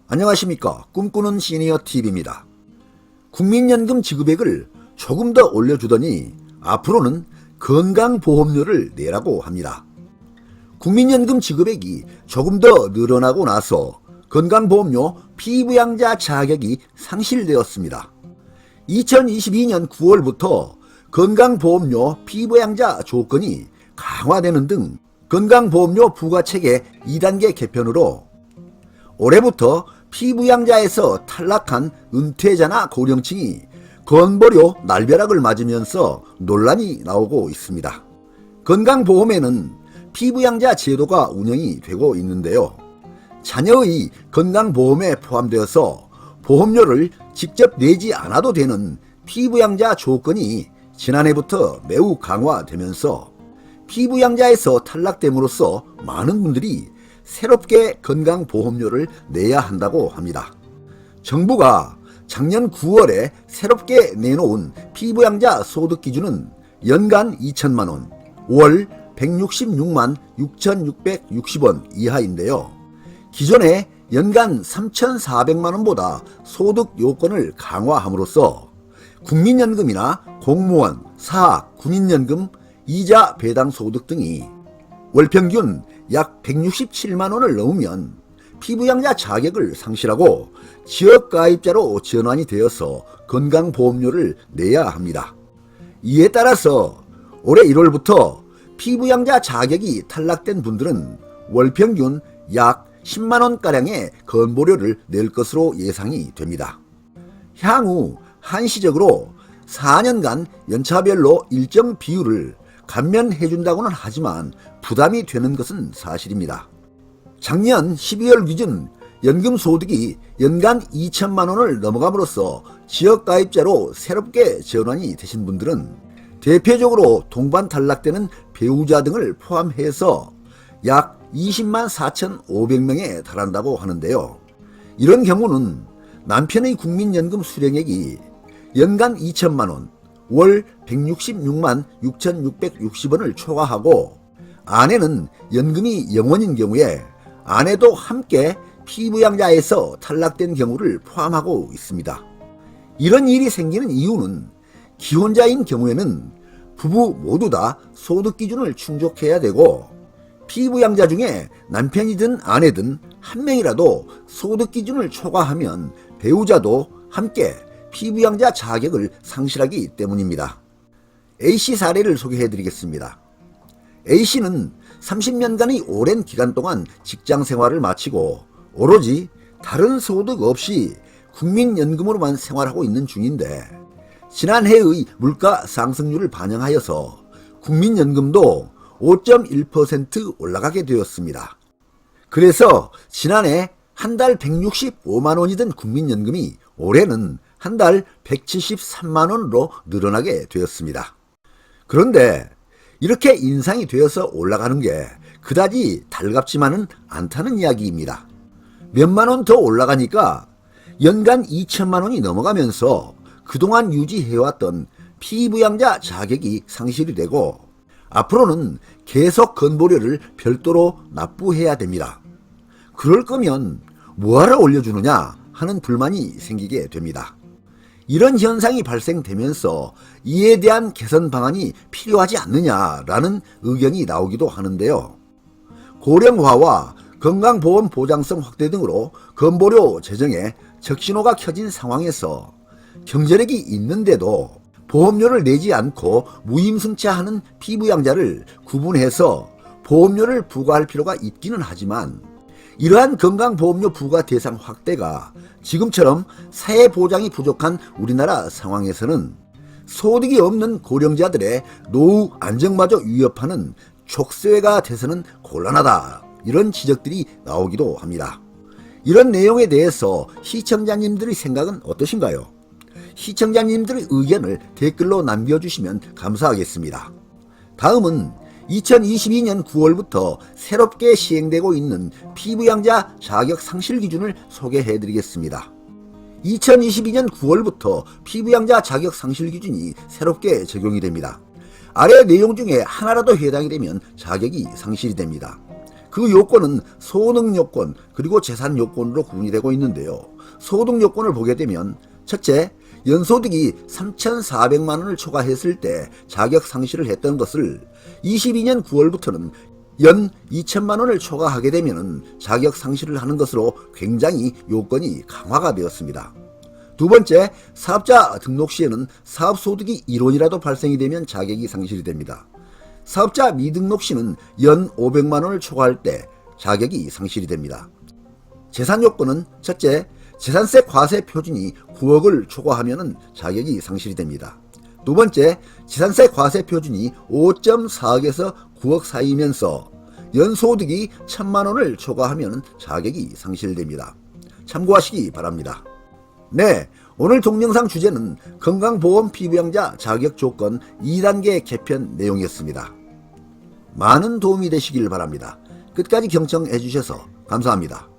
안녕하십니까. 꿈꾸는 시니어TV입니다. 국민연금 지급액을 조금 더 올려주더니 앞으로는 건강보험료를 내라고 합니다. 국민연금 지급액이 조금 더 늘어나고 나서 건강보험료 피부양자 자격이 상실되었습니다. 2022년 9월부터 건강보험료 피부양자 조건이 강화되는 등 건강보험료 부과체계 2단계 개편으로 올해부터 피부양자에서 탈락한 은퇴자나 고령층이 건보료 날벼락을 맞으면서 논란이 나오고 있습니다. 건강보험에는 피부양자 제도가 운영이 되고 있는데요. 자녀의 건강보험에 포함되어서 보험료를 직접 내지 않아도 되는 피부양자 조건이 지난해부터 매우 강화되면서 피부양자에서 탈락됨으로써 많은 분들이 새롭게 건강보험료를 내야 한다고 합니다. 정부가 작년 9월에 새롭게 내놓은 피부양자 소득기준은 연간 2천만원, 월 166만 6,660원 이하인데요. 기존에 연간 3,400만원보다 소득 요건을 강화함으로써 국민연금이나 공무원, 사학, 군인연금, 이자 배당 소득 등이 월평균 약 167만원을 넘으면 피부양자 자격을 상실하고 지역가입자로 전환이 되어서 건강보험료를 내야 합니다. 이에 따라서 올해 1월부터 피부양자 자격이 탈락된 분들은 월평균 약 10만원가량의 건보료를 낼 것으로 예상이 됩니다. 향후 한시적으로 4년간 연차별로 일정 비율을 감면해준다고는 하지만 부담이 되는 것은 사실입니다. 작년 12월 기준 연금소득이 연간 2천만원을 넘어감으로써 지역가입자로 새롭게 전환이 되신 분들은 대표적으로 동반 탈락되는 배우자 등을 포함해서 약 20만 4,500명에 달한다고 하는데요. 이런 경우는 남편의 국민연금 수령액이 연간 2천만원, 월 166만 6,660원을 초과하고 아내는 연금이 0원인 경우에 아내도 함께 피부양자에서 탈락된 경우를 포함하고 있습니다. 이런 일이 생기는 이유는 기혼자인 경우에는 부부 모두 다 소득기준을 충족해야 되고 피부양자 중에 남편이든 아내든 한 명이라도 소득기준을 초과하면 배우자도 함께 피부양자 자격을 상실하기 때문입니다. A씨 사례를 소개해드리겠습니다. A씨는 30년간의 오랜 기간 동안 직장생활을 마치고 오로지 다른 소득 없이 국민연금으로만 생활하고 있는 중인데 지난해의 물가 상승률을 반영하여서 국민연금도 5.1% 올라가게 되었습니다. 그래서 지난해 한 달 165만원이던 국민연금이 올해는 한 달 173만원으로 늘어나게 되었습니다. 그런데 이렇게 인상이 되어서 올라가는 게 그다지 달갑지만은 않다는 이야기입니다. 몇만원 더 올라가니까 연간 2천만원이 넘어가면서 그동안 유지해왔던 피부양자 자격이 상실이 되고 앞으로는 계속 건보료를 별도로 납부해야 됩니다. 그럴 거면 뭐하러 올려주느냐 하는 불만이 생기게 됩니다. 이런 현상이 발생되면서 이에 대한 개선 방안이 필요하지 않느냐라는 의견이 나오기도 하는데요. 고령화와 건강보험 보장성 확대 등으로 건보료 재정에 적신호가 켜진 상황에서 경제력이 있는데도 보험료를 내지 않고 무임승차하는 피부양자를 구분해서 보험료를 부과할 필요가 있기는 하지만 이러한 건강보험료 부과 대상 확대가 지금처럼 사회보장이 부족한 우리나라 상황에서는 소득이 없는 고령자들의 노후 안정마저 위협하는 촉세가 돼서는 곤란하다, 이런 지적들이 나오기도 합니다. 이런 내용에 대해서 시청자님들의 생각은 어떠신가요? 시청자님들의 의견을 댓글로 남겨주시면 감사하겠습니다. 다음은 2022년 9월부터 새롭게 시행되고 있는 피부양자 자격 상실 기준을 소개해드리겠습니다. 2022년 9월부터 피부양자 자격 상실 기준이 새롭게 적용이 됩니다. 아래 내용 중에 하나라도 해당이 되면 자격이 상실이 됩니다. 그 요건은 소득 요건 그리고 재산 요건으로 구분이 되고 있는데요. 소득 요건을 보게 되면 첫째, 연소득이 3,400만 원을 초과했을 때 자격 상실을 했던 것을 22년 9월부터는 연 2천만 원을 초과하게 되면 자격 상실을 하는 것으로 굉장히 요건이 강화가 되었습니다. 두 번째, 사업자 등록 시에는 사업소득이 1원이라도 발생이 되면 자격이 상실이 됩니다. 사업자 미등록 시는 연 500만 원을 초과할 때 자격이 상실이 됩니다. 재산 요건은 첫째, 재산세 과세 표준이 9억을 초과하면 자격이 상실이 됩니다. 두 번째, 재산세 과세 표준이 5.4억에서 9억 사이면서 연소득이 1,000만 원을 초과하면 자격이 상실됩니다. 참고하시기 바랍니다. 네, 오늘 동영상 주제는 건강보험 피부양자 자격 조건 2단계 개편 내용이었습니다. 많은 도움이 되시길 바랍니다. 끝까지 경청해 주셔서 감사합니다.